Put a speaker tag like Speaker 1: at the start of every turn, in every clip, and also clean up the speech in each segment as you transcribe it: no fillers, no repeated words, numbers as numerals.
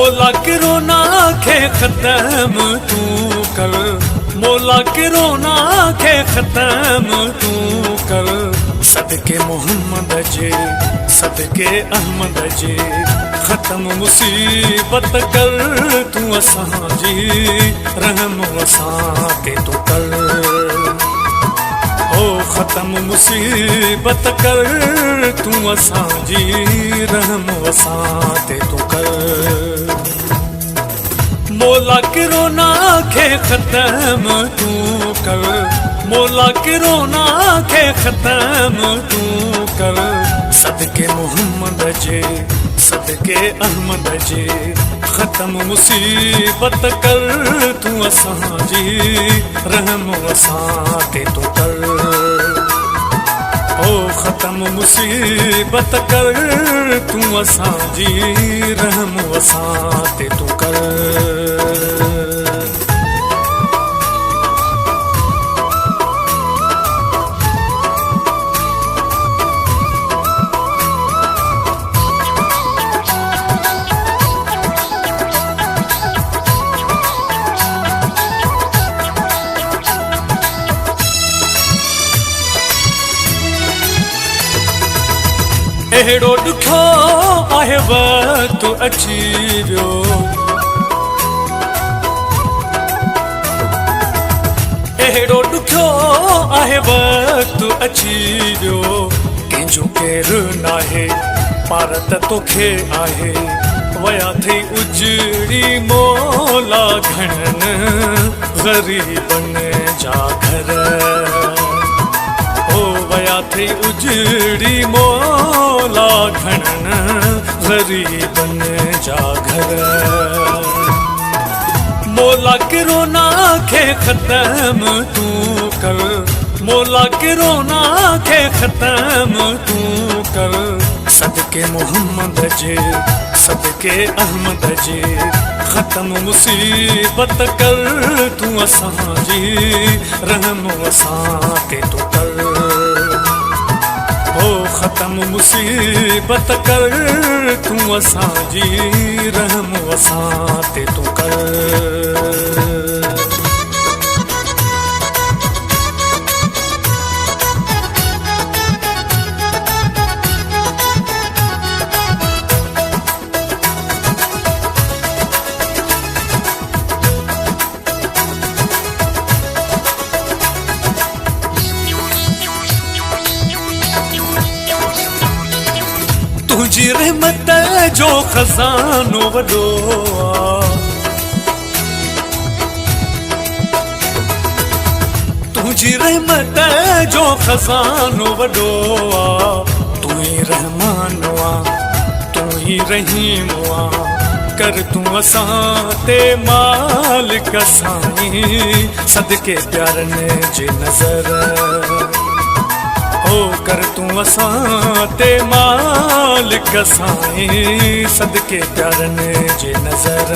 Speaker 1: मौला किरोना खे ख़त्म तूं कर, मौला किरोना खे ख़त्म तूं कर। सदके मोहम्मद जे, सदके अहमद जे, ख़त्म मुसीबत कर तूं असांजी, रहम असां ते तूं कर। ओ ख़त्म मुसीबत कर तूं असांजी, रहम असां ते तूं कर। मौला किरोना खे ख़त्म तूं कर, मौला किरोना खे ख़त्म तूं कर। सदके मोहम्मद जे, सदके अहमद जे, ख़त्म मुसीबत कर तूं असांजी, रहम असां ते तूं कर। ओ ख़त्म मुसीबत कर तूं असांजी, रहम असां ते तूं कर। अहिड़ो ॾुखियो आहे वक़्तु अची वियो, अहिड़ो ॾुखियो आहे वक़्तु अची वियो। कंहिंजो केरु नाहे पार त तोखे आहे, वया थई उजड़ी मौला घणनि ग़रीबनि जा घर। ओ वया थई उजड़ी मौला घणनि ग़रीबनि जा घर। मौला किरोना खे ख़त्म तूं कर, मौला किरोना खे ख़त्म तूं कर। सदके मोहम्मद जे, सदके अहमद जे, ख़त्म मुसीबत कर तूं असांजी, रहम असां ते तूं कर। ओ ख़त्म मुसीबत कर तूं असांजी, रहम असां ते तूं कर। तुंहिंजी रहमत जो खज़ानो वॾो आ, तुंहिंजी रहमत जो खज़ानो वॾो आ। तूं ई रहमान आ, तूं ई रहीम आ, कर तूं असां ते मालिक साईं, सदके प्यारनि जे नज़र। ओ कर तूं असां ते मालिक साईं, सदके प्यारनि जे नज़र।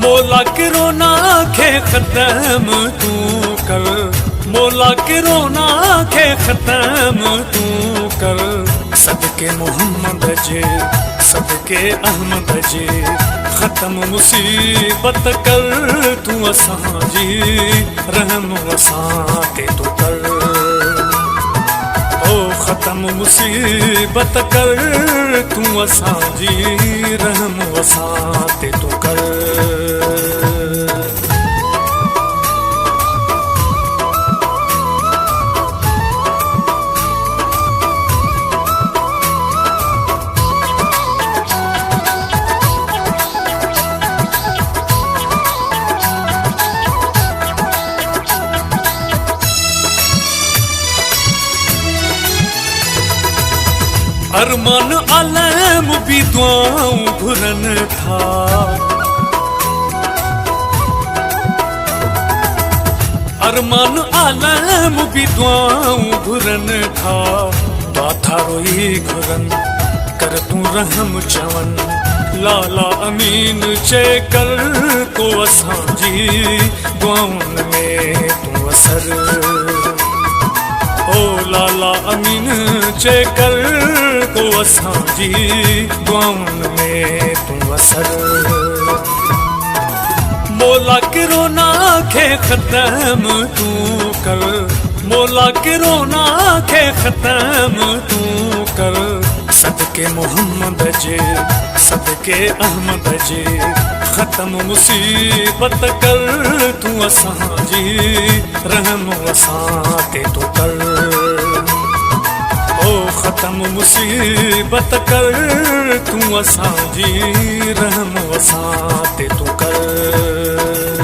Speaker 1: मौला किरोना खे ख़त्म तूं कर, मौला किरोना खे ख़त्म तूं कर। सदके मोहम्मद जे, सदके अहमद जे, ख़त्म मुसीबत कर तूं असांजी, रहम असां ते तूं कर। ओ ख़त्म मुसीबत कर तूं असांजी, रहम असां ते तूं कर। अरमान आलम भी दुआऊं घुरन था, अरमान आलम भी दुआऊं घुरन था। दुआ था रोई घुरन कर तूं रहम चवन, लाला अमीन चे कर को असांजी, दुआउनि में तूं असर। ओ लाला अमीन चे कर को असांजी दुआउनि में तूं असर मौला किरोना खे ख़त्म तूं कर मौला किरोना खे ख़त्म तूं कर सदके मोहम्मद जे सदके अहमद जे ख़त्म मुसीबत कर तूं असांजी रहम असां ते तूं कर ओ ख़त्म मुसीबत कर तूं असांजी रहम असां ते तूं कर